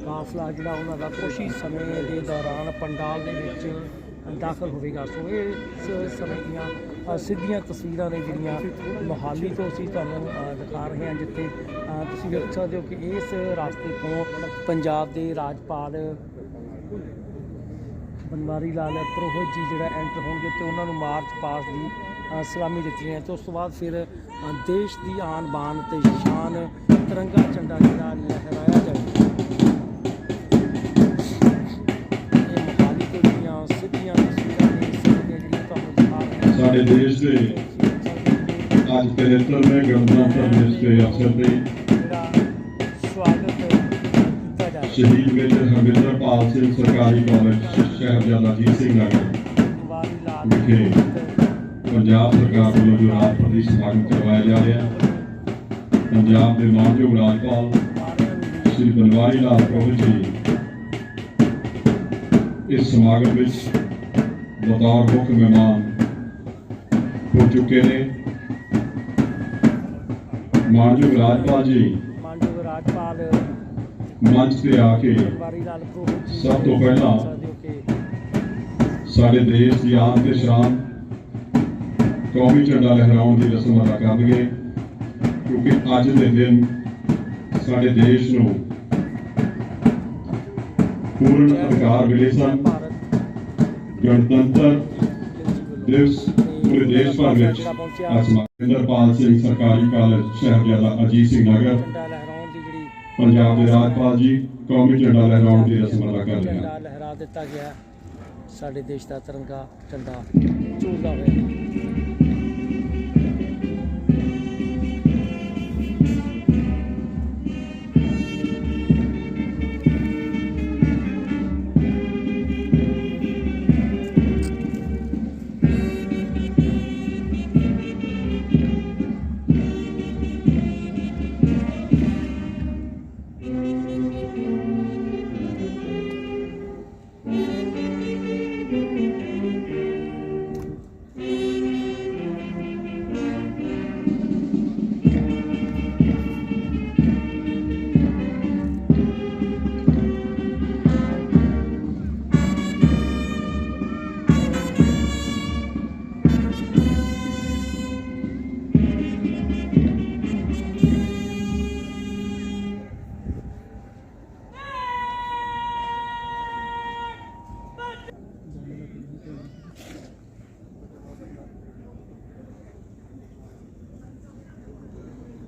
ਕਾਫਲਾ ਜਿਹੜਾ ਉਹਨਾਂ ਦਾ ਕੁਛ ਹੀ ਸਮੇਂ ਦੇ ਦੌਰਾਨ ਪੰਡਾਲ ਦੇ ਵਿੱਚ ਦਾਖਲ ਹੋਵੇਗਾ। ਸੋ ਇਸ ਸਮੇਂ ਦੀਆਂ ਸਿੱਧੀਆਂ ਤਸਵੀਰਾਂ ਨੇ ਜਿਹੜੀਆਂ ਮੋਹਾਲੀ ਤੋਂ ਅਸੀਂ ਤੁਹਾਨੂੰ ਦਿਖਾ ਰਹੇ ਹਾਂ, ਜਿੱਥੇ ਤੁਸੀਂ ਵੇਖ ਸਕਦੇ ਹੋ ਕਿ ਇਸ ਰਸਤੇ ਤੋਂ ਪੰਜਾਬ ਦੇ ਰਾਜਪਾਲ ਬਨਵਾਰੀ ਲਾਲ ਪੁਰੋਹਿਤ ਜੀ ਜਿਹੜਾ ਐਂਟਰ ਹੋਣਗੇ ਅਤੇ ਉਹਨਾਂ ਨੂੰ ਮਾਰਚ ਪਾਸਟ ਦੀ ਸਲਾਮੀ ਦਿੱਤੀ ਹੈ। ਅਤੇ ਉਸ ਤੋਂ ਬਾਅਦ ਫਿਰ ਦੇਸ਼ ਦੀ ਆਨ ਬਾਨ ਅਤੇ ਸ਼ਾਨ ਤਿਰੰਗਾ ਝੰਡਾ ਜਿਹੜਾ ਲਹਿਰਾਇਆ ਜਾਵੇਗਾ। साढ़े देश के आज 73वें गणतंत्र दिवस के अवसर पर शहीद मेजर हरविंदरपाल सिंह सरकारी कॉलेज साहिबजादा अजीत सिंह नगर विखे पंजाब सरकार वालों जो राजपति समागम करवाया जा रहा है। पंजाब के मानयोग राज्यपाल श्री बनवारी लाल पुरोहित जी इस समागम में बतौर मुख्य मेहमान हो चुके ने। मानयोग राज्यपाल जी मंच से आके सब तो पहला साडे देश की आन ते शान कौमी झंडा लहराउण की रस्म अदा करनगे, क्योंकि अज के दिन साडे देश नूं पूर्ण अधिकार मिले सन। गणतंत्र दिवस पूरे देश भर में हरविंदरपाल सिंह सरकारी कॉलेज साहिबजादा अजीत सिंह नगर पंजाब के राज्यपाल जी कौमी झंडा लहराउण की रस्म अदा कर रहे हैं। लहरा दिता गया साडे देश का तिरंगा झंडा झूलदा होया।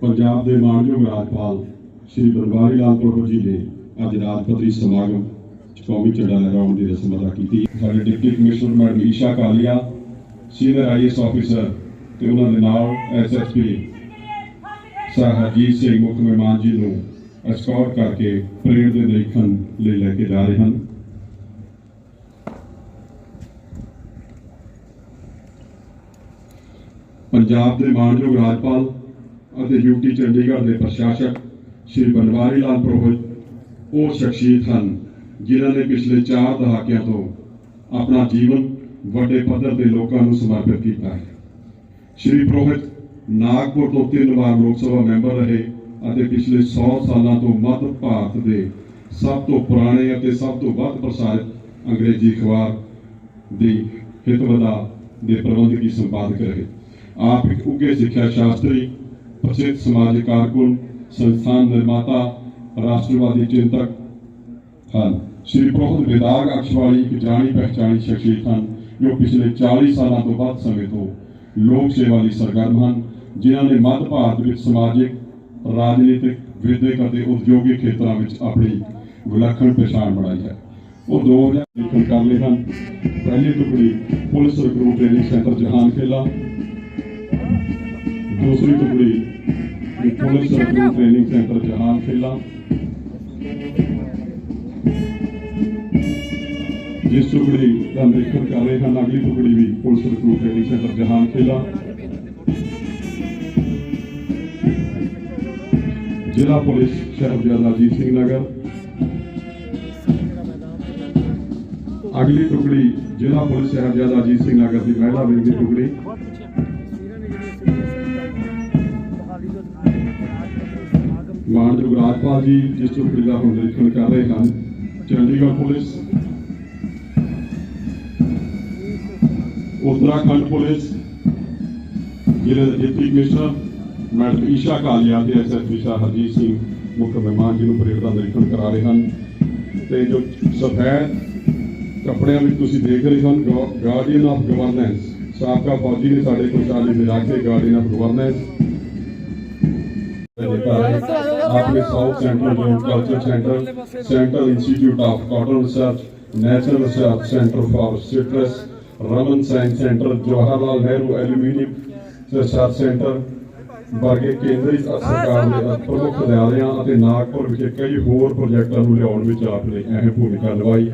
पंजाब के मानयोग राज्यपाल श्री बनवारी लाल पुरोहित जी ने अज राजपति समागम कौमी झंडा लहराउण की रस्म अदा की। साडे deputy commissioner madam Isha Kalia senior IAS officer ते उन्हां दे नाल SSP सर हरजीत सिंह मुख्य मेहमान जी नूं एस्कॉर्ट करके परेड दे देखण लई लैके जा रहे हैं। पंजाब के मानयोग राज्यपाल ਅਤੇ UT चंडीगढ़ के प्रशासक श्री बनवारी लाल पुरोहित वो शख्सियत हैं जिन्होंने पिछले 4 दहाकियां तो अपना जीवन बड़े पद्धर के लोगों को समर्पित किया है। श्री पुरोहित नागपुर तो 3 बार लोक सभा मैंबर रहे और पिछले 100 सालों तो मध्य भारत के सब तो पुराने और सब तो वध प्रसारित अंग्रेजी अखबार की हितवदा के प्रबंधकी संपादक रहे। आप एक उगे सिक्ख्या शास्त्री, प्रसिद्ध समाजिक कारकुन, संस्थान निर्माता, राष्ट्रवादी चिंतक हैं। श्री पुरोहित विदाग अक्ष वाली एक जानी पहचानी शख्सियत हैं जो पिछले 40 सालों तो वध समय तो लोक सेवा ਲਈ सरगर्म हैं, जिन्होंने मध्य भारत में समाजिक, राजनीतिक, विधिक और उद्योगिक क्षेत्रों में अपनी विलक्षण पहचान बनाई है। वो 2000 लिखन कर रहे हैं। पहली टुकड़ी पुलिस रिक्रूट ट्रेनिंग सेंटर जहान खेला, दूसरी टुकड़ी पुलिस रिक्रूट ट्रेनिंग सेंटर जहान खेला, जिस टुकड़ी का निरीक्षण कर रहे हैं अगली टुकड़ी भी पुलिस रिक्रूट ट्रेनिंग सेंटर जहान खेला। जिला पुलिस साहिबजादा अजीत सिंह नगर, अगली टुकड़ी जिला पुलिस साहिबजादा अजीत सिंह नगर की महिला विंग की टुकड़ी, ਮਾਨਯੋਗ ਰਾਜਪਾਲ ਜੀ ਜਿਸ ਚੌਕੜੀ ਦਾ ਹੁਣ ਨਿਰੀਖਣ ਕਰ ਰਹੇ ਹਨ, ਚੰਡੀਗੜ੍ਹ ਪੁਲਿਸ, उत्तराखंड पुलिस, जिले के deputy commissioner madam Isha Kalia ते SSP शाह हरजीत सिंह मुख्य मेहमान जी परेड का निरीक्षण करा रहे हैं। तो जो सफेद कपड़िया में तुम देख रहे हो, गार्डियन ऑफ गवर्नेंस साबका फौजी ने साढ़े खुशहाली में रखे गार्डियन ऑफ गवर्नेंस आपके south central zone culture centre, central institute of cotton research, national research centre for citrus, Raman science centre, Jawaharlal Nehru aluminium research centre वर्गे केंद्रीय सरकार ਦੇ ਪ੍ਰਮੁੱਖ ਅਦਾਰਿਆਂ ਅਤੇ ਨਾਗਪੁਰ ਵਿਖੇ ਕਈ ਹੋਰ ਪ੍ਰੋਜੈਕਟਾਂ ਨੂੰ ਲਿਆਉਣ ਵਿੱਚ ਆਪਣੀ ਅਹਿਮ ਭੂਮਿਕਾ ਨਿਭਾਈ।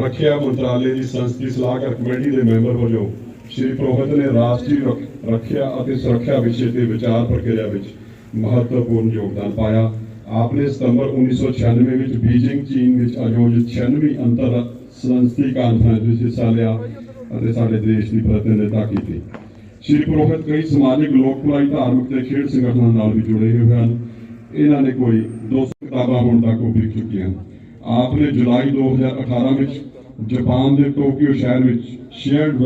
ਰੱਖਿਆ ਮੰਤਰਾਲੇ ਦੀ ਸੰਸਦੀ ਸਲਾਹਕਾਰ ਕਮੇਟੀ ਦੇ ਮੈਂਬਰ ਵਜੋਂ ਸ਼੍ਰੀ ਪ੍ਰੋਹਿਤ ਨੇ ਰਾਸ਼ਟਰੀ ਰੱਖਿਆ ਅਤੇ ਸੁਰੱਖਿਆ ਵਿਸ਼ੇ ਤੇ ਵਿਚਾਰ ਪ੍ਰਕਿਰਿਆ ਵਿੱਚ ਮਹੱਤਵਪੂਰਨ ਯੋਗਦਾਨ ਪਾਇਆ। आपने सितंबर 1996 ਵਿੱਚ ਬੀਜਿੰਗ ਚੀਨ ਵਿੱਚ ਆਯੋਜਿਤ 96ਵੀਂ ਅੰਤਰ ਸੰਸਦੀ ਕਾਨਫਰੰਸ ਵਿੱਚ ਹਿੱਸਾ ਲਿਆ ਅਤੇ ਸਾਡੇ ਦੇਸ਼ ਦੀ ਪ੍ਰਤੀਨਿਧਤਾ ਕੀਤੀ। श्री पुरोहित कई समाजिक लोक भलाई धार्मिक ਤੇ ਖੇਡ ਸੰਗਠਨਾਂ ਨਾਲ ਵੀ जुड़े हुए हैं। इन्हों ने कोई 200 किताबां ਹੁਣ तक लिख चुकी हैं। आपने जुलाई 2018 ਵਿੱਚ जापान के टोक्यो शहर में shared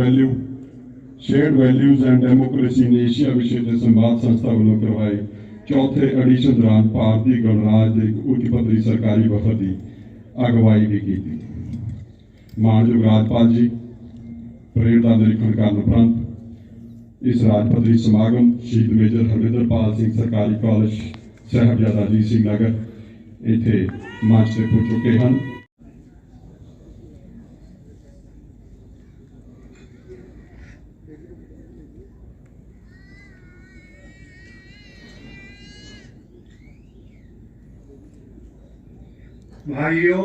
values and democracy in Asia विषय के संवाद संस्था वालों करवाए चौथे एडिशन दौरान भारतीय गणराज के उच्च पद्धरी सरकारी वफद की अगवाई भी की। मानयोग राजपाल जी परेड का निरीक्षण करने उपरंत इस राजपत्री समागम शहीद मेजर हरविंदरपाल सिंह सरकारी कॉलेज साहिबजादा अजीत सिंह नगर इत्थे मंच से पहुंच चुके हैं। भाइयों,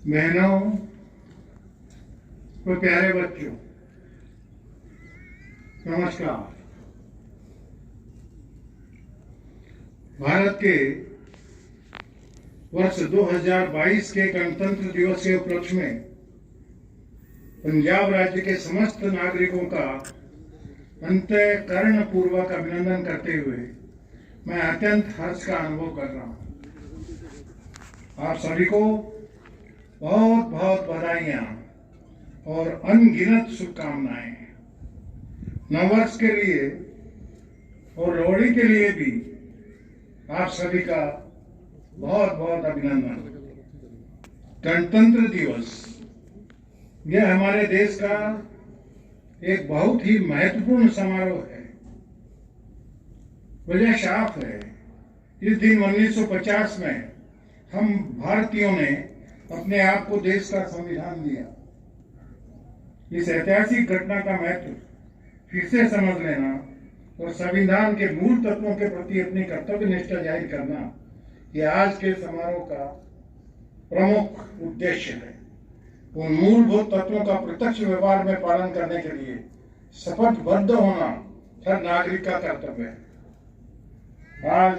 बहनों और प्यारे बच्चों, नमस्कार। भारत के वर्ष 2022 के गणतंत्र दिवस के उपलक्ष्य में पंजाब राज्य के समस्त नागरिकों का अंतःकरण पूर्वक अभिनंदन करते हुए मैं अत्यंत हर्ष का अनुभव कर रहा हूं। आप सभी को बहुत बहुत बधाइयां और अनगिनत शुभकामनाएं। नववर्ष के लिए और लोहड़ी के लिए भी आप सभी का बहुत बहुत अभिनंदन। गणतंत्र दिवस यह हमारे देश का एक बहुत ही महत्वपूर्ण समारोह है। वजह साफ है, इस दिन 1950 में हम भारतीयों ने अपने आप को देश का संविधान दिया। इस ऐतिहासिक घटना का महत्व फिर से समझ लेना और संविधान के मूल तत्वों के प्रति अपनी कर्तव्य निष्ठा जाहिर करना, यह आज के समारोह का प्रमुख उद्देश्य है। उन मूलभूत तत्वों का प्रत्यक्ष व्यवहार में पालन करने के लिए शपथबद्ध होना हर नागरिक का कर्तव्य है। आज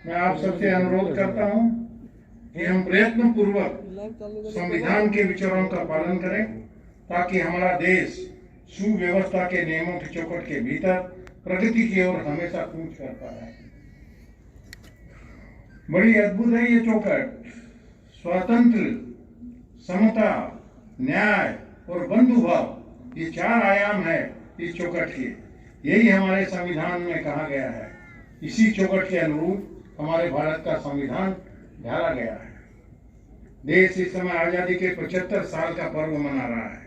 मैं आप सबसे अनुरोध करता हूं कि हम प्रयत्न पूर्वक संविधान के विचारों का पालन करें ताकि हमारा देश सुव्यवस्था के नियमों की चौकट के भीतर प्रगति की ओर हमेशा कूच करता है। बड़ी अद्भुत है ये चौकट। स्वतंत्र, समता, न्याय और बंधुभाव, ये चार आयाम है इस चौकट के। यही हमारे संविधान में कहा गया है। इसी चौकट के अनुरूप हमारे भारत का संविधान ढाला गया है। देश इस समय आजादी के 75 साल का पर्व मना रहा है।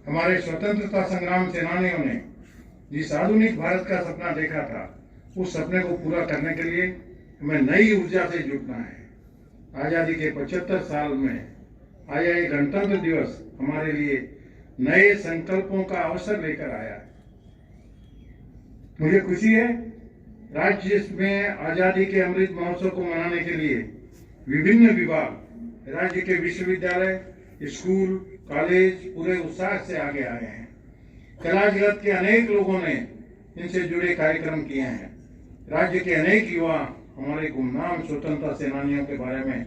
हमारे स्वतंत्रता संग्राम सेनानियों ने जिस आधुनिक भारत का सपना देखा था, उस सपने को पूरा करने के लिए हमें नई ऊर्जा से जुटना है। आजादी के 75 साल में आया ये गणतंत्र दिवस हमारे लिए नए संकल्पों का अवसर लेकर आया है। मुझे खुशी है, राज्य में आजादी के अमृत महोत्सव को मनाने के लिए विभिन्न विभाग, राज्य के विश्वविद्यालय, स्कूल, कॉलेज पूरे उत्साह से आगे आए हैं। कला जगत के अनेक लोगों ने इनसे जुड़े कार्यक्रम किए हैं। राज्य के अनेक युवा हमारे गुमनाम स्वतंत्रता सेनानियों के बारे में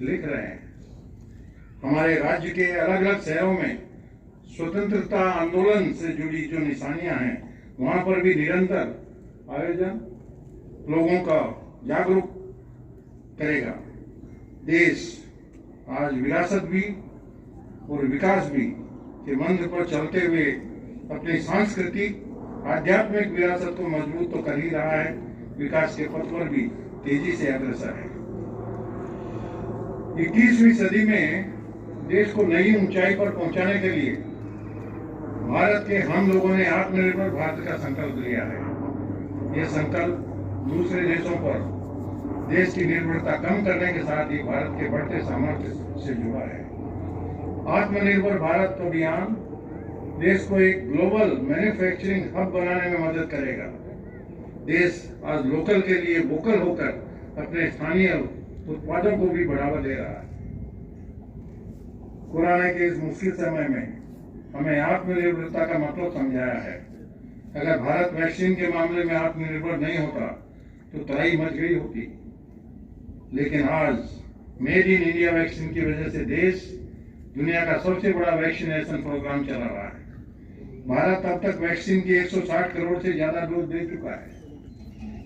लिख रहे हैं। हमारे राज्य के अलग अलग शहरों में स्वतंत्रता आंदोलन से जुड़ी जो निशानियां हैं, वहां पर भी निरंतर आयोजन, लोगों का जागरूक करेगा। देश आज विरासत भी और विकास भी के मंत्र पर चलते हुए अपनी सांस्कृतिक आध्यात्मिक विरासत को मजबूत तो कर ही रहा है, विकास के पथ पर भी तेजी से अग्रसर है। 21वीं सदी में देश को नई ऊंचाई पर पहुंचाने के लिए भारत के हम लोगों ने आत्मनिर्भर भारत का संकल्प लिया है। यह संकल्प दूसरे देशों पर देश की निर्भरता कम करने के साथ ही भारत के बढ़ते सामर्थ्य से जुड़ा है। आत्मनिर्भर भारत अभियान देश को एक ग्लोबल मैन्युफैक्चरिंग हब बनाने में मदद करेगा। देश आज लोकल के लिए वोकल होकर अपने स्थानीय उत्पादों को भी बढ़ावा दे रहा है। कोरोना के इस मुश्किल समय में हमें आत्मनिर्भरता का मतलब समझाया है। अगर भारत वैक्सीन के मामले में आत्मनिर्भर नहीं होता तो तराई मच गई होती, लेकिन आज मेड इन इंडिया वैक्सीन की वजह से देश दुनिया का सबसे बड़ा वैक्सीनेशन प्रोग्राम चला रहा है। भारत अब तक वैक्सीन की 160 करोड़ से ज्यादा डोज दे चुका है।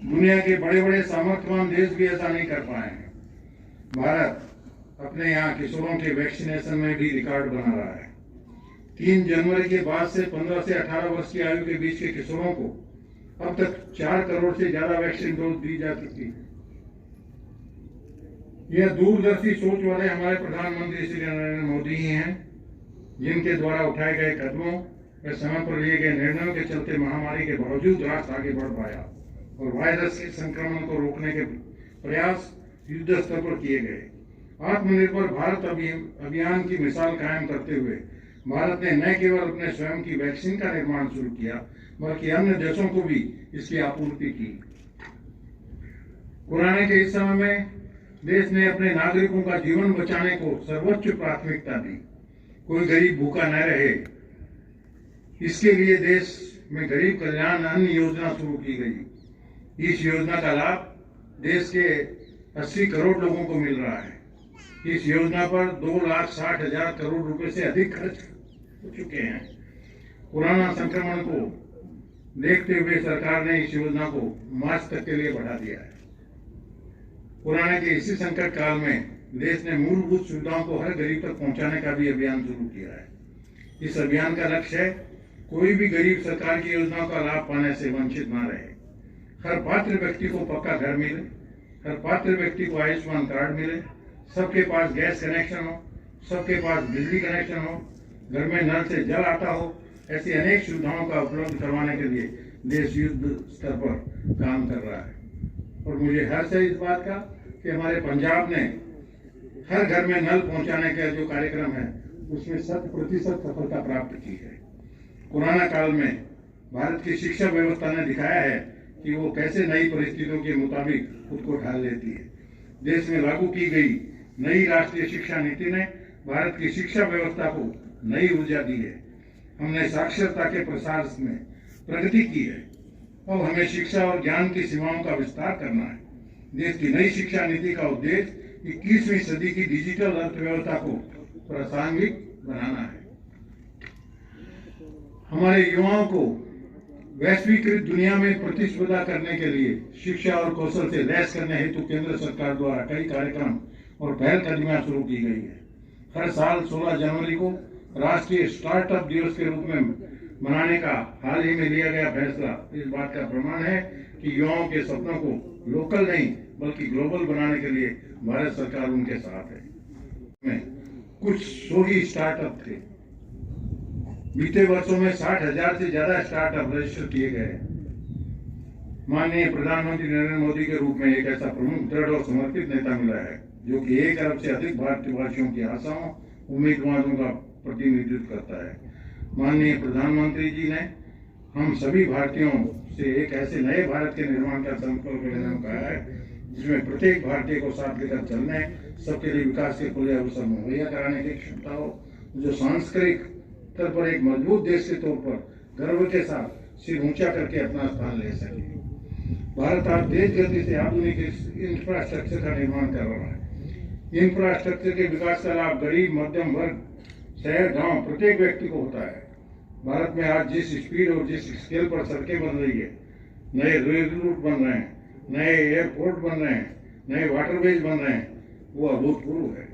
दुनिया के बड़े बड़े सामर्थ्यवान देश भी ऐसा नहीं कर पाए हैं। भारत अपने यहाँ किशोरों के वैक्सीनेशन में भी रिकॉर्ड बना रहा है। 3 जनवरी के बाद से 15 से 18 वर्ष की आयु के बीच के किशोरों को अब तक 4 करोड़ से ज्यादा वैक्सीन डोज दी जा चुकी है। यह दूरदर्शी सोच वाले हमारे प्रधानमंत्री श्री नरेंद्र मोदी ही हैं, जिनके द्वारा उठाए गए कदमों व समय पर लिए गए निर्णयों के चलते महामारी के बावजूद राष्ट्र आगे बढ़ पाया और वायरस के संक्रमण को रोकने के प्रयास युद्ध स्तर पर किए गए। आत्मनिर्भर भारत अभियान की मिसाल कायम करते हुए भारत ने न केवल अपने स्वयं की वैक्सीन का निर्माण शुरू किया, बल्कि अन्य देशों को भी इसकी आपूर्ति की। कोरोना के इस समय में देश ने अपने नागरिकों का जीवन बचाने को सर्वोच्च प्राथमिकता दी। कोई गरीब भूखा न रहे, इसके लिए देश में गरीब कल्याण अन्न योजना शुरू की गई। इस योजना का लाभ देश के 80 करोड़ लोगों को मिल रहा है। इस योजना पर 2,60,000 करोड़ रुपए से अधिक खर्च हो चुके हैं। कोरोना संक्रमण को देखते हुए सरकार ने इस योजना को मार्च तक के लिए बढ़ा दिया है। कोरोना के इसी संकट काल में देश ने मूलभूत सुविधाओं को हर गरीब तक पहुंचाने का भी अभियान शुरू किया है। इस अभियान का लक्ष्य है कोई भी गरीब सरकार की योजनाओं का लाभ पाने से वंचित न रहे। हर पात्र व्यक्ति को पक्का घर मिले, हर पात्र व्यक्ति को आयुष्मान कार्ड मिले, सबके पास गैस कनेक्शन हो, सबके पास बिजली कनेक्शन हो, घर में नल से जल आता हो। ऐसी अनेक सुविधाओं का उपलब्ध करवाने के लिए देश युद्ध स्तर पर काम कर रहा है। और मुझे हर्ष है इस बात का कि हमारे पंजाब ने हर घर में नल पहुंचाने का जो कार्यक्रम है उसमें 100% सफलता प्राप्त की है। कोरोना काल में भारत की शिक्षा व्यवस्था ने दिखाया है कि वो कैसे नई परिस्थितियों के मुताबिक खुद को ढाल लेती है। देश में लागू की गई नई राष्ट्रीय शिक्षा नीति ने भारत की शिक्षा व्यवस्था को नई ऊर्जा दी है। हमने साक्षरता के प्रसार में प्रगति की है और हमें शिक्षा और ज्ञान की सीमाओं का विस्तार करना है। देश की नई शिक्षा नीति का उद्देश्य 21वीं सदी की डिजिटल अर्थव्यवस्था को प्रासंगिक बनाना है। हमारे युवाओं को वैश्वीकृत दुनिया में प्रतिस्पर्धा करने के लिए शिक्षा और कौशल से लैस करने हेतु केंद्र सरकार द्वारा कई कार्यक्रम और पहलकदमियां शुरू की गई है। हर साल 16 जनवरी को राष्ट्रीय स्टार्टअप दिवस के रूप में मनाने का हाल ही में लिया गया फैसला इस बात का प्रमाण है कि युवाओं के सपनों को लोकल नहीं बल्कि ग्लोबल बनाने के लिए भारत सरकार उनके साथ है। कुछ 100 ही स्टार्टअप थे। बीते वर्षों में 60,000 से ज्यादा स्टार्टअप रजिस्टर किए गए। माननीय प्रधानमंत्री नरेंद्र मोदी के रूप में एक ऐसा प्रमुख, दृढ़ और समर्पित नेता मिला है जो कि 1 अरब से अधिक भारतवासियों की आशाओं, उम्मीदवारों का प्रतिनिधित्व करता है। माननीय प्रधानमंत्री जी ने हम सभी भारतीयों से एक ऐसे नए भारत के निर्माण का संकल्प लेने को कहा है जिसमें प्रत्येक भारतीय को साथ लेकर चलने, सबके लिए विकास के खुले अवसर मुहैया कराने की क्षमता हो, जो सांस्कृतिक स्तर पर एक मजबूत देश के तौर पर गर्व के साथ सिर ऊंचा करके अपना स्थान ले सके। भारत आज तेज गति से आधुनिक इंफ्रास्ट्रक्चर का निर्माण कर रहा है। इंफ्रास्ट्रक्चर के विकास का लाभ गरीब, मध्यम वर्ग, शहर, गांव प्रत्येक व्यक्ति को होता है। भारत में आज जिस स्पीड और जिस स्केल पर सड़कें बन रही है, नए रेल रूट बन रहे हैं, नए एयरपोर्ट बन रहे हैं, नए वाटरवेज बन रहे हैं, वो अभूतपूर्व है।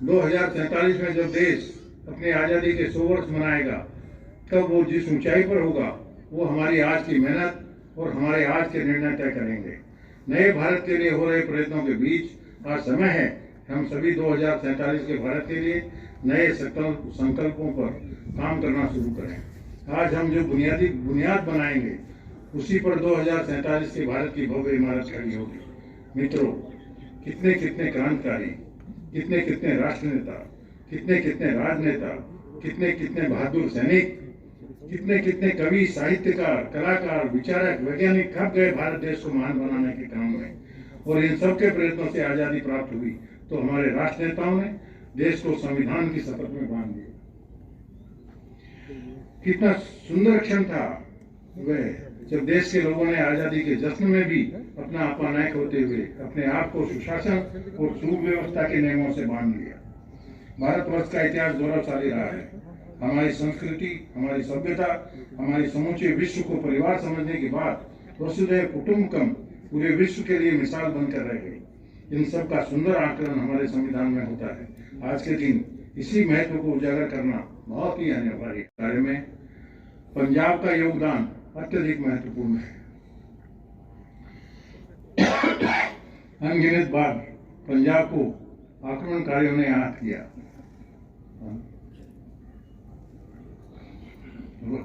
2047 में जब देश अपनी आज़ादी के 100 वर्ष मनाएगा, तब वो जिस ऊंचाई पर होगा, वो हमारी आज की मेहनत और हमारे आज के निर्णय तय करेंगे। नए भारत के लिए हो रहे प्रयत्नों के बीच आज समय है हम सभी 2047 के भारत के लिए नए संकल्पों पर काम करना शुरू करें। आज हम जो बुनियाद बनाएंगे, उसी पर 2047 के भारत की भव्य इमारत खड़ी होगी। मित्रों, कितने कितने क्रांतिकारी, कितने कितने राष्ट्र नेता, कितने कितने राजनेता, कितने कितने बहादुर सैनिक, कितने कितने कवि, साहित्यकार, कलाकार, विचारक, वैज्ञानिक खप गए भारत देश को महान बनाने के काम में, और इन सबके प्रयत्नों से आजादी प्राप्त हुई। तो हमारे राष्ट्र नेताओं ने देश को संविधान की शपथ में बांध दिया। कितना सुंदर क्षण था वह, जब देश के लोगों ने आजादी के जश्न में भी अपना अपनायक होते हुए अपने आप को सुशासन और सुव्यवस्था के नियमों से बांध लिया। भारतवर्ष का इतिहास गौरवशाली रहा है। हमारी संस्कृति, हमारी सभ्यता, हमारी समूचे विश्व को परिवार समझने के बाद वसुधैव कुटुंबकम पूरे विश्व के लिए मिसाल बनकर रह गई। इन सब का सुंदर आकलन हमारे संविधान में होता है। आज के दिन इसी महत्व को उजागर करना बहुत ही अनिवार्य कार्य में पंजाब का योगदान अत्यधिक महत्वपूर्ण है। अनगिनत बार पंजाब को आक्रमणकारियों ने आहत किया।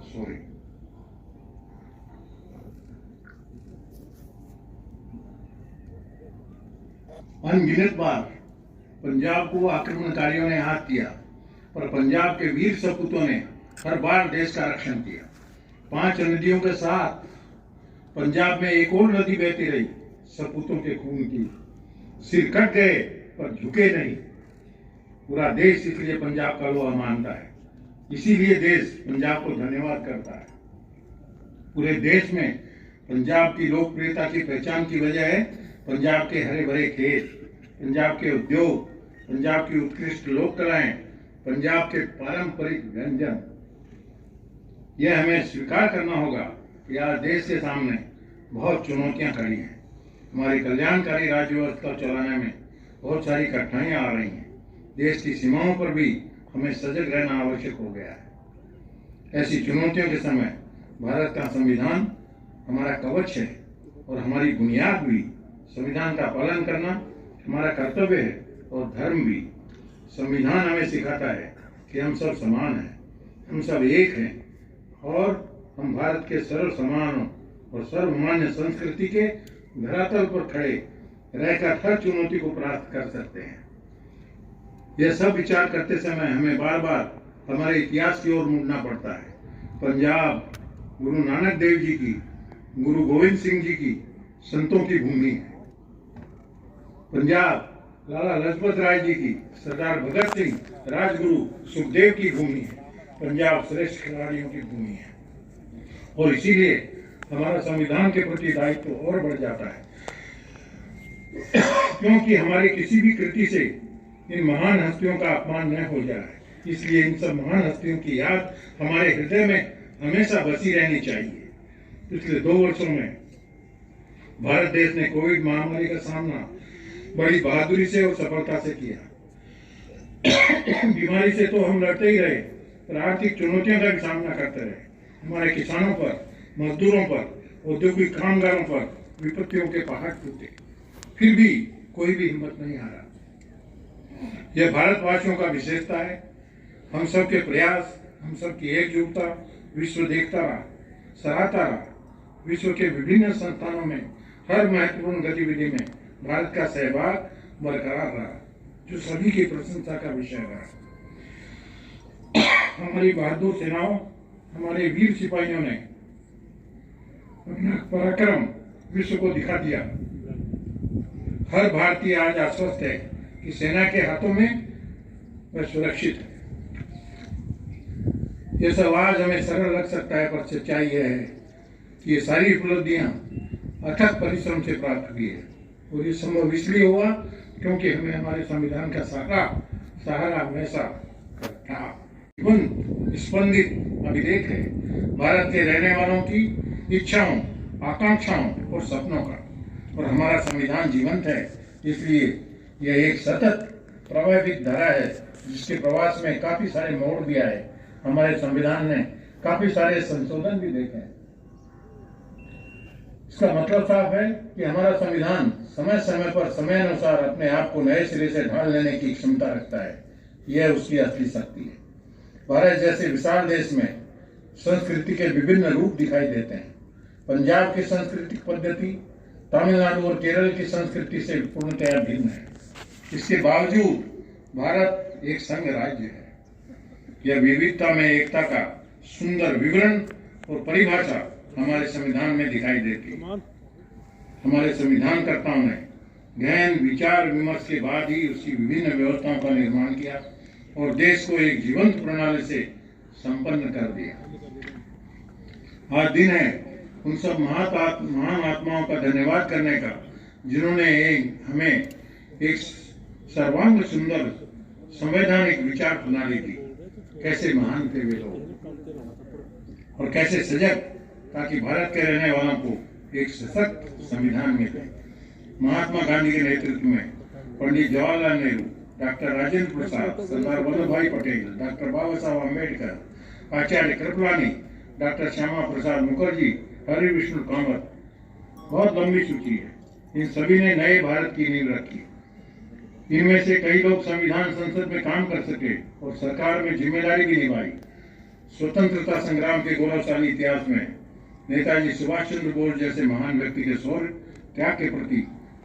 सॉरी, अनगिनत बार पंजाब को आक्रमणकारियों ने आहत किया, पर पंजाब के वीर सपूतों ने हर बार देश का रक्षण किया। 5 नदियों के साथ पंजाब में एक और नदी बहती रही, सपूतों के खून की। सिर कट गए पर झुके नहीं। पूरा देश इसलिए पंजाब का लोहा मानता है, इसीलिए देश पंजाब को धन्यवाद करता है। पूरे देश में पंजाब की लोकप्रियता की पहचान की वजह है पंजाब के हरे भरे खेत, पंजाब के उद्योग, पंजाब की उत्कृष्ट लोक कलाएं, पंजाब के पारंपरिक व्यंजन। यह हमें स्वीकार करना होगा कि आज देश के सामने बहुत चुनौतियां खड़ी हैं। हमारी कल्याणकारी राज्य व्यवस्था चलाने में बहुत सारी कठिनाइयां आ रही हैं। देश की सीमाओं पर भी हमें सजग रहना आवश्यक हो गया है। ऐसी चुनौतियों के समय भारत का संविधान हमारा कवच है और हमारी बुनियाद भी। संविधान का पालन करना हमारा कर्तव्य है और धर्म भी। संविधान हमें सिखाता है कि हम सब समान हैं, हम सब एक हैं और हम भारत के सर्व समान और सर्वमान्य संस्कृति के धरातल पर खड़े रहकर हर चुनौती को प्राप्त कर सकते हैं। यह सब विचार करते समय हमें बार बार हमारे इतिहास की ओर मुड़ना पड़ता है। पंजाब गुरु नानक देव जी की, गुरु गोविंद सिंह जी की संतों की भूमि है। पंजाब लाला लजपत राय जी की, सरदार भगत सिंह, राजगुरु सुखदेव की भूमि है। पंजाब श्रेष्ठ खिलाड़ियों की भूमि है और इसीलिए हमारा संविधान के प्रति दायित्व और बढ़ जाता है, क्योंकि हमारी किसी भी कृति से इन महान हस्तियों का अपमान न हो जाए। इसलिए इन सब महान हस्तियों की याद हमारे हृदय में हमेशा बसी रहनी चाहिए। पिछले 2 वर्षों में भारत देश ने कोविड महामारी का सामना बड़ी बहादुरी से और सफलता से किया। बीमारी से तो हम लड़ते ही रहे, पर आर्थिक चुनौतियों का भी सामना करते रहे। हमारे किसानों पर, मजदूरों पर, औद्योगिक कामगारों पर विपत्तियों के पहाड़ टूटे, फिर भी कोई भी हिम्मत नहीं हारा। यह भारतवासियों का विशेषता है। हम सब के प्रयास, हम सब की एकजुटता विश्व देखता रहा, सराहता रहा। विश्व के विभिन्न संस्थानों में हर महत्वपूर्ण गतिविधि में भारत का सहभाग बरकरार रहा, जो सभी की प्रशंसा का विषय रहा। हमारी बहादुर सेनाओं, हमारे वीर सिपाहियों ने अपना पराक्रम विश्व को दिखा दिया। हर भारतीय आज आश्वस्त है कि सेना के हाथों में वह सुरक्षित है। यह सब आज हमें सरल लग सकता है, पर सच्चाई यह है कि ये सारी उपलब्धियां अथक परिश्रम से प्राप्त हुई है और ये संभव इसलिए हुआ क्योंकि हमें हमारे संविधान का सहारा हमेशा था। जीवन स्पंदित अभिलेख है भारत के रहने वालों की इच्छाओं आकांक्षाओं और सपनों का। और हमारा संविधान जीवंत है, इसलिए यह एक सतत प्रवाहित धारा है जिसके प्रवास में काफी सारे मोड़ भी आए। हमारे संविधान ने काफी सारे संशोधन भी देखे हैं। इसका मतलब साफ है कि हमारा संविधान समय समय पर समय अनुसार अपने आप को नए सिरे से ढाल लेने की क्षमता रखता है। यह उसकी असली शक्ति है। भारत जैसे विशाल देश में संस्कृति के विभिन्न रूप दिखाई देते हैं। पंजाब की सांस्कृतिक पद्धति तमिलनाडु और केरल की संस्कृति से पूर्णतया भिन्न है। इसके बावजूद भारत एक संघ राज्य है। यह विविधता में एकता का सुंदर विवरण और परिभाषा हमारे संविधान में दिखाई देती है। हमारे संविधानकर्ताओं ने गहन विचार विमर्श के बाद ही उसकी विभिन्न व्यवस्थाओं का निर्माण किया और देश को एक जीवंत प्रणाली से संपन्न कर दिया। आज दिन है उन सब महान आत्माओं का धन्यवाद करने का जिन्होंने हमें एक सर्वांग सुंदर संवैधानिक विचार प्रणाली दी। कैसे महान थे वे लोग और कैसे सजग, ताकि भारत के रहने वालों को एक सशक्त संविधान मिले। महात्मा गांधी के नेतृत्व में पंडित जवाहरलाल नेहरू, डॉक्टर राजेंद्र प्रसाद, सरदार वल्लभ भाई पटेल, डॉक्टर बाबा साहब अम्बेडकर, आचार्य कृपलानी, डॉक्टर श्यामा प्रसाद मुखर्जी, हरि विष्णु कामत, बहुत लंबी सूची है। इन सभी ने नए भारत की नींव रखी। इनमें से कई लोग संविधान संसद में काम कर सके और सरकार में जिम्मेदारी भी निभाई। स्वतंत्रता संग्राम के गौरवशाली इतिहास में नेताजी सुभाष चंद्र बोस जैसे महान व्यक्ति के शौर्य त्याग के प्रति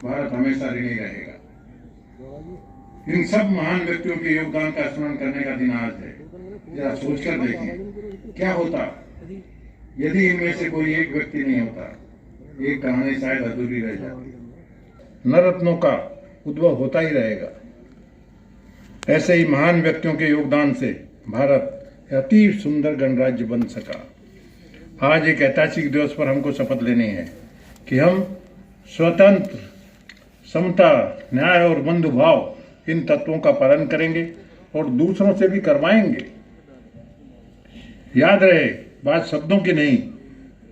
भारत हमेशा ऋणी रहेगा। इन सब महान व्यक्तियों के योगदान का स्मरण करने का दिन आज है। जरा सोचकर देखें क्या होता यदि इनमें से कोई एक व्यक्ति नहीं होता। एक कहानी शायद अधूरी रह जाती। नवरत्नों का उद्भव होता ही रहेगा। ऐसे ही महान व्यक्तियों के योगदान से भारत अति सुंदर गणराज्य बन सका। आज एक ऐतिहासिक दिवस पर हमको शपथ लेनी है कि हम स्वतंत्र, समता, न्याय और बंधुभाव इन तत्वों का पालन करेंगे और दूसरों से भी करवाएंगे। याद रहे, बात शब्दों की नहीं,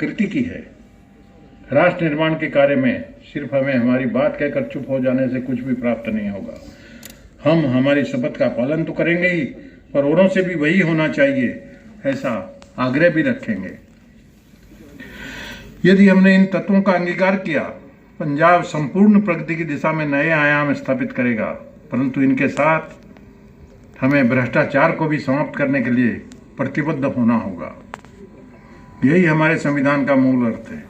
कृति की है। राष्ट्र निर्माण के कार्य में सिर्फ हमें हमारी बात कहकर चुप हो जाने से कुछ भी प्राप्त नहीं होगा। हम हमारी शपथ का पालन तो करेंगे ही, पर औरों से भी वही होना चाहिए, ऐसा आग्रह भी रखेंगे। यदि हमने इन तत्वों का अंगीकार किया, पंजाब संपूर्ण प्रगति की दिशा में नए आयाम स्थापित करेगा। परंतु इनके साथ हमें भ्रष्टाचार को भी समाप्त करने के लिए प्रतिबद्ध होना होगा। यही हमारे संविधान का मूल अर्थ है।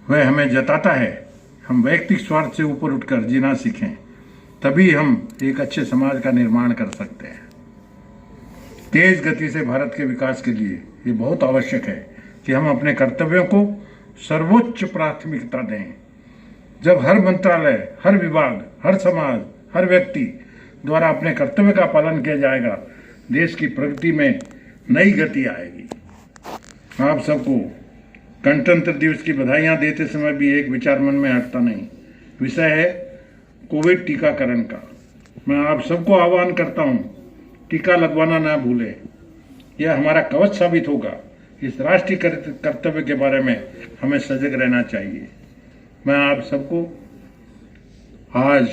वह हमें जताता है हम वैयक्तिक स्वार्थ से ऊपर उठकर जीना सीखें, तभी हम एक अच्छे समाज का निर्माण कर सकते हैं। तेज गति से भारत के विकास के लिए ये बहुत आवश्यक है कि हम अपने कर्तव्यों को सर्वोच्च प्राथमिकता दें। जब हर मंत्रालय, हर विभाग, हर समाज, हर व्यक्ति द्वारा अपने कर्तव्य का पालन किया जाएगा, देश की प्रगति में नई गति आएगी। आप सबको गणतंत्र दिवस की बधाइयां देते समय भी एक विचार मन में हटता नहीं। विषय है कोविड टीकाकरण का। मैं आप सबको आह्वान करता हूं, टीका लगवाना ना भूलें। यह हमारा कवच साबित होगा। इस राष्ट्रीय कर्तव्य के बारे में हमें सजग रहना चाहिए। मैं आप सबको आज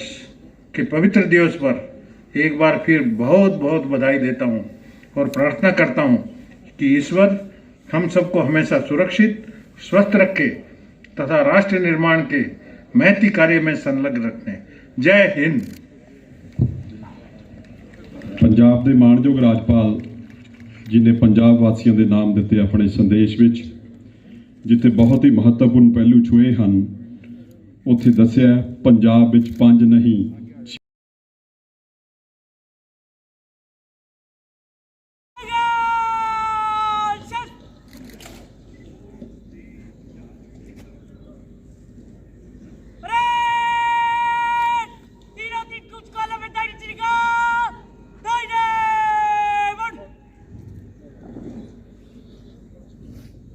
के पवित्र दिवस पर एक बार फिर बहुत बहुत बधाई देता हूं और प्रार्थना करता हूं कि ईश्वर हम सबको हमेशा सुरक्षित, स्वस्थ रखे तथा राष्ट्र निर्माण के महती कार्य में संलग्न रखें। जय हिंद। पंजाब के मानयोग राजपाल जिन्हें पंजाब वासियों के नाम दिते अपने संदेश विच, जिथे बहुत ही महत्वपूर्ण पहलू छुए हैं, उत्थे दस्सिया पंजाब विच 5 नहीं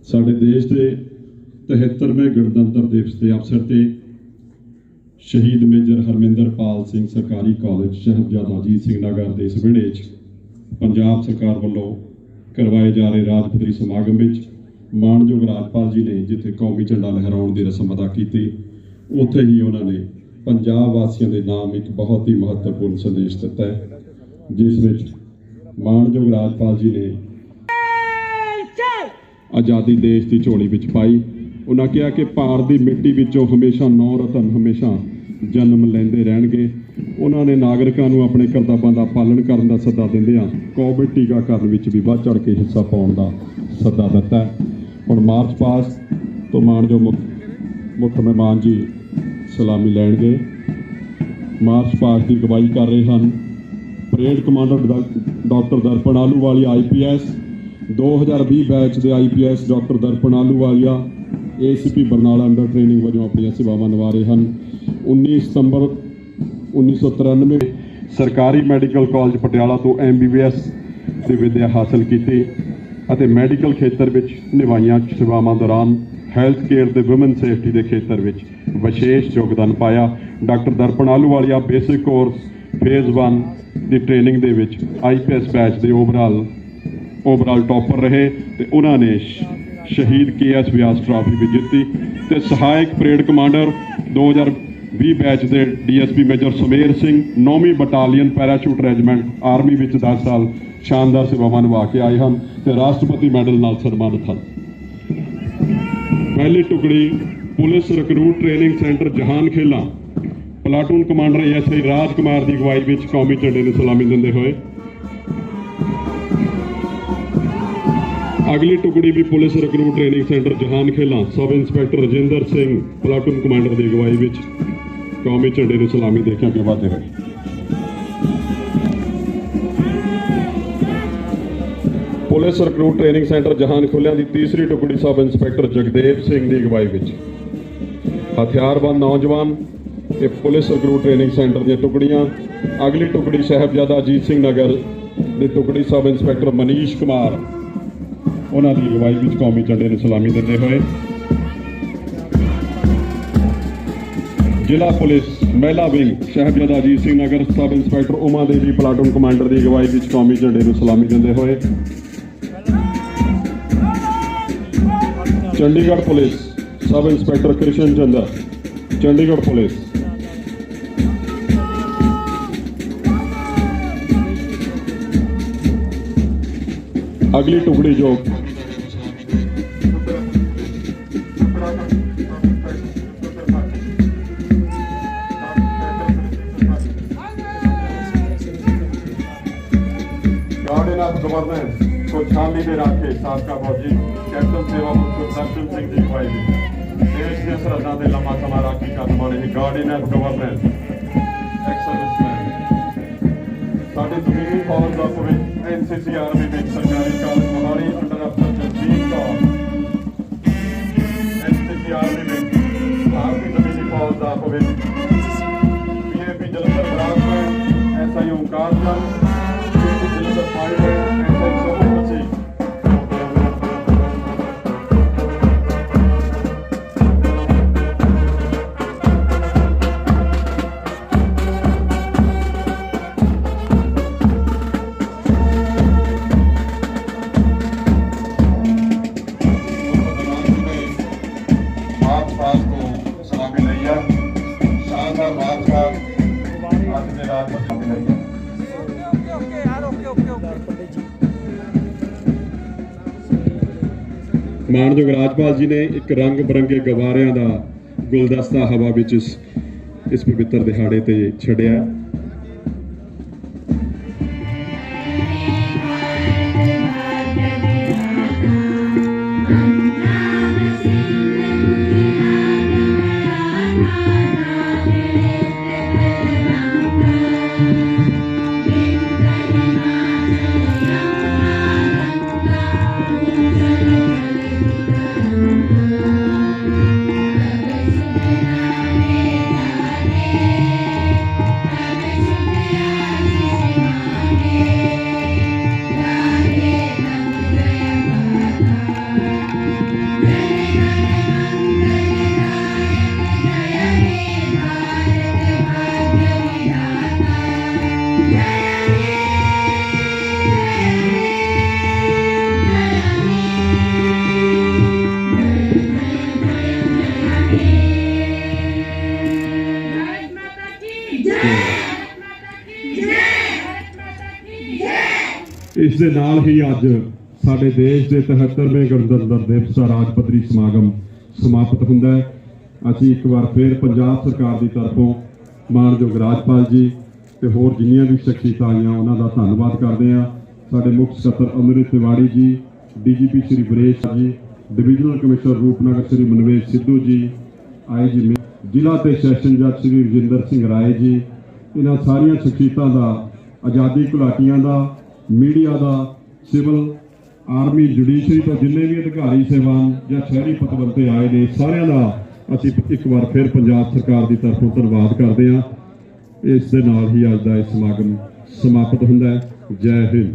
साडे देश के 73वें गणतंत्र दिवस के अवसर से शहीद मेजर हरमिंदरपाल सिंह सरकारी कॉलेज साहिबजादा अजीत सिंह नगर के इस विड़े पंजाब सरकार वालों करवाए जा रहे राजपत्री समागम में ਮਾਣਯੋਗ ਰਾਜਪਾਲ ਜੀ ਨੇ ਜਿੱਥੇ ਕੌਮੀ ਝੰਡਾ ਲਹਿਰਾਉਣ ਦੀ ਰਸਮ ਅਦਾ ਕੀਤੀ, ਉੱਥੇ ਹੀ ਉਹਨਾਂ ਨੇ ਪੰਜਾਬ ਵਾਸੀਆਂ ਦੇ ਨਾਮ ਇੱਕ ਬਹੁਤ ਹੀ ਮਹੱਤਵਪੂਰਨ ਸੰਦੇਸ਼ ਦਿੱਤਾ ਹੈ, ਜਿਸ ਵਿੱਚ ਮਾਣਯੋਗ ਰਾਜਪਾਲ ਜੀ ਨੇ ਆਜ਼ਾਦੀ ਦੇਸ਼ ਦੀ ਝੋਲੀ ਵਿੱਚ ਪਾਈ। ਉਹਨਾਂ ਕਿਹਾ ਕਿ ਭਾਰਤ ਦੀ ਮਿੱਟੀ ਵਿੱਚੋਂ ਹਮੇਸ਼ਾ 9 ਰਤਨ ਹਮੇਸ਼ਾ ਜਨਮ ਲੈਂਦੇ ਰਹਿਣਗੇ। ਉਹਨਾਂ ਨੇ ਨਾਗਰਿਕਾਂ ਨੂੰ ਆਪਣੇ ਕਰਤੱਵਾਂ ਦਾ ਪਾਲਣ ਕਰਨ ਦਾ ਸੱਦਾ ਦਿੰਦਿਆਂ ਕੋਵਿਡ ਟੀਕਾਕਰਨ ਵਿੱਚ ਵੀ ਵੱਧ ਚੜ੍ਹ ਕੇ ਹਿੱਸਾ ਪਾਉਣ ਦਾ ਸੱਦਾ ਦਿੱਤਾ। ਹੁਣ ਮਾਰਚ ਪਾਸਟ ਤੋਂ ਮਾਣਯੋਗ ਮੁੱਖ ਮਹਿਮਾਨ ਜੀ ਸਲਾਮੀ ਲੈਣਗੇ। ਮਾਰਚ ਪਾਸਟ ਦੀ ਅਗਵਾਈ ਕਰ ਰਹੇ ਹਨ parade commander doctor Darpan Ahluwalia IPS, 2020 batch ਦੇ IPS doctor Darpan Ahluwalia ACP Barnala under training ਵਜੋਂ ਆਪਣੀਆਂ ਸੇਵਾਵਾਂ ਨਿਭਾ ਰਹੇ ਹਨ। 19 ਸਤੰਬਰ 1993 ਸਰਕਾਰੀ ਮੈਡੀਕਲ ਕਾਲਜ ਪਟਿਆਲਾ ਤੋਂ MBBS ਦੀ ਵਿੱਦਿਆ ਹਾਸਲ ਕੀਤੀ ਅਤੇ ਮੈਡੀਕਲ ਖੇਤਰ ਵਿੱਚ ਨਿਭਾਈਆਂ ਸੇਵਾਵਾਂ ਦੌਰਾਨ ਹੈਲਥ ਕੇਅਰ ਤੇ ਔਮਨ ਸੇਫਟੀ ਦੇ ਖੇਤਰ ਵਿੱਚ ਵਿਸ਼ੇਸ਼ ਯੋਗਦਾਨ ਪਾਇਆ। Doctor Darpan Ahluwalia basic course phase 1 ਦੀ ਟ੍ਰੇਨਿੰਗ ਦੇ ਵਿੱਚ IPS ਬੈਚ ਦੇ ਓਵਰਆਲ ਟੌਪਰ ਰਹੇ ਤੇ ਉਹਨਾਂ ਨੇ ਸ਼ਹੀਦ KS ਵਿਆਸ ਟਰਾਫੀ ਵੀ ਜਿੱਤੀ ਤੇ ਸਹਾਇਕ ਪਰੇਡ ਕਮਾਂਡਰ 2020 ਬੈਚ ਦੇ DSP ਮੇਜਰ ਸੁਮੇਰ ਸਿੰਘ 9ਵੀਂ ਬਟਾਲੀਅਨ ਪੈਰਾਸ਼ੂਟ ਰੈਜੀਮੈਂਟ ਆਰਮੀ ਵਿੱਚ 10 ਸਾਲ ਸ਼ਾਨਦਾਰ ਸੇਵਾਵਾਂ ਨਿਭਾ ਕੇ ਆਏ ਹਨ ਤੇ ਰਾਸ਼ਟਰਪਤੀ ਮੈਡਲ ਨਾਲ ਸਨਮਾਨਿਤ ਹਨ। ਪਹਿਲੀ ਟੁਕੜੀ police recruit training centre Jahan Khela platoon commander ASI Raj Kumar ਦੀ ਅਗਵਾਈ ਵਿੱਚ ਕੌਮੀ ਝੰਡੇ ਨੂੰ ਸਲਾਮੀ ਦਿੰਦੇ ਹੋਏ। ਅਗਲੀ ਟੁਕੜੀ ਵੀ police recruit training centre Jahan Khela sub inspector Rajinder Singh platoon commander ਦੀ ਅਗਵਾਈ ਵਿੱਚ ਕੌਮੀ ਝੰਡੇ ਨੂੰ ਸਲਾਮੀ ਦੇ ਕੇ ਅੱਗੇ ਵਧਦੇ ਹੋਏ। ਪੁਲਿਸ ਰਿਕਰੂਟ ਟ੍ਰੇਨਿੰਗ ਸੈਂਟਰ ਜਹਾਨ ਖੁੱਲਿਆਂ ਦੀ ਤੀਸਰੀ ਟੁਕੜੀ ਸਬ ਇੰਸਪੈਕਟਰ ਜਗਦੇਵ ਸਿੰਘ ਦੀ ਅਗਵਾਈ ਵਿੱਚ ਹਥਿਆਰਬੰਦ ਨੌਜਵਾਨ ਤੇ ਪੁਲਿਸ ਰਿਕਰੂਟ ਟ੍ਰੇਨਿੰਗ ਸੈਂਟਰ ਦੀਆਂ ਟੁਕੜੀਆਂ। ਅਗਲੀ ਟੁਕੜੀ ਸਾਹਿਬਜ਼ਾਦਾ ਅਜੀਤ ਸਿੰਘ ਨਗਰ ਦੀ ਟੁਕੜੀ ਸਬ ਇੰਸਪੈਕਟਰ ਮਨੀਸ਼ ਕੁਮਾਰ ਉਹਨਾਂ ਦੀ ਅਗਵਾਈ ਵਿੱਚ ਕੌਮੀ ਝੰਡੇ ਨੂੰ ਸਲਾਮੀ ਦਿੰਦੇ ਹੋਏ। ਜ਼ਿਲ੍ਹਾ ਪੁਲਿਸ ਮਹਿਲਾ wing Sahibzada Ajit Singh Nagar sub inspector Uma Devi platoon commander ਦੀ ਅਗਵਾਈ ਵਿੱਚ ਕੌਮੀ ਝੰਡੇ ਨੂੰ ਸਲਾਮੀ ਦਿੰਦੇ ਹੋਏ। Chandigarh police sub inspector Krishan Chander Chandigarh police. ਅਗਲੀ ਟੁਕੜੀ ਜੋ गार्डन ऑफ गवर्नेंस को छाननी में रखे साबका फौजी कैप्टन सेवा मुक्त दर्शन सिंह जी भाई देश के सरहदां ते लंबा समा राखी करने वाले गार्डन ऑफ गवर्नेंस एक्स-सर्विसमैन साडे जमीनी फौज का भविष्य NCC आर्मी में सरकारी कालेज मोहाली अंडर अफसर जसवीर कौर NCC आर्मी में भारतीय जमीनी फौज का भविष्य PAP जलंधर ब्रांचमैन SI ओंकार चंद जलंधर पायलट SI सोमनाथ सिंह। ਮਾਣਯੋਗ ਰਾਜਪਾਲ ਜੀ ਨੇ ਇੱਕ ਰੰਗ ਬਰੰਗੇ ਗੁਬਾਰਿਆਂ ਦਾ ਗੁਲਦਸਤਾ ਹਵਾ ਵਿੱਚ ਇਸ ਪਵਿੱਤਰ ਦਿਹਾੜੇ ਤੇ ਛੱਡਿਆ। ਇਸ ਦੇ ਨਾਲ ਹੀ ਅੱਜ ਸਾਡੇ ਦੇਸ਼ ਦੇ 73ਵੇਂ ਗਣਤੰਤਰ ਦਿਵਸ ਦਾ ਰਾਜ ਪੱਧਰੀ ਸਮਾਗਮ ਸਮਾਪਤ ਹੁੰਦਾ ਹੈ। ਅਸੀਂ ਇੱਕ ਵਾਰ ਫਿਰ ਪੰਜਾਬ ਸਰਕਾਰ ਦੀ ਤਰਫੋਂ ਮਾਣਯੋਗ ਰਾਜਪਾਲ ਜੀ ਤੇ ਹੋਰ ਜਿੰਨੀਆਂ ਵੀ ਸ਼ਖਸੀਅਤਾਂ ਆਈਆਂ ਉਹਨਾਂ ਦਾ ਧੰਨਵਾਦ ਕਰਦੇ ਹਾਂ। ਸਾਡੇ ਮੁੱਖ ਸਕੱਤਰ ਅੰਮ੍ਰਿਤ ਤਿਵਾੜੀ ਜੀ, ਡੀਜੀਪੀ ਸ਼੍ਰੀ ਬਰੇਸ਼ ਜੀ, ਡਿਵੀਜ਼ਨਲ ਕਮਿਸ਼ਨਰ ਰੂਪਨਗਰ ਸ਼੍ਰੀ ਮਨਵੇਸ਼ ਸਿੱਧੂ ਜੀ, ਆਈਜੀ ਜ਼ਿਲ੍ਹਾ ਤੇ ਸੈਸ਼ਨ ਜੱਜ ਸ਼੍ਰੀ ਰਜਿੰਦਰ ਸਿੰਘ ਰਾਏ ਜੀ, ਇਹਨਾਂ ਸਾਰੀਆਂ ਸ਼ਖਸੀਅਤਾਂ ਦਾ, ਆਜ਼ਾਦੀ ਘੁਲਾਟੀਆਂ ਦਾ, ਮੀਡੀਆ ਦਾ, ਸਿਵਲ ਆਰਮੀ, ਜੁਡੀਸ਼ਰੀ ਤੋਂ ਜਿੰਨੇ ਵੀ ਅਧਿਕਾਰੀ ਸੇਵਾਨ ਜਾਂ ਸ਼ਹਿਰੀ ਪਤਵੰਤੇ ਆਏ ਨੇ, ਸਾਰਿਆਂ ਦਾ ਅਸੀਂ ਇੱਕ ਵਾਰ ਫਿਰ ਪੰਜਾਬ ਸਰਕਾਰ ਦੀ ਤਰਫੋਂ ਧੰਨਵਾਦ ਕਰਦੇ ਹਾਂ। ਇਸ ਦੇ ਨਾਲ ਹੀ ਅੱਜ ਦਾ ਇਹ ਸਮਾਗਮ ਸਮਾਪਤ ਹੁੰਦਾ ਹੈ। ਜੈ ਹਿੰਦ।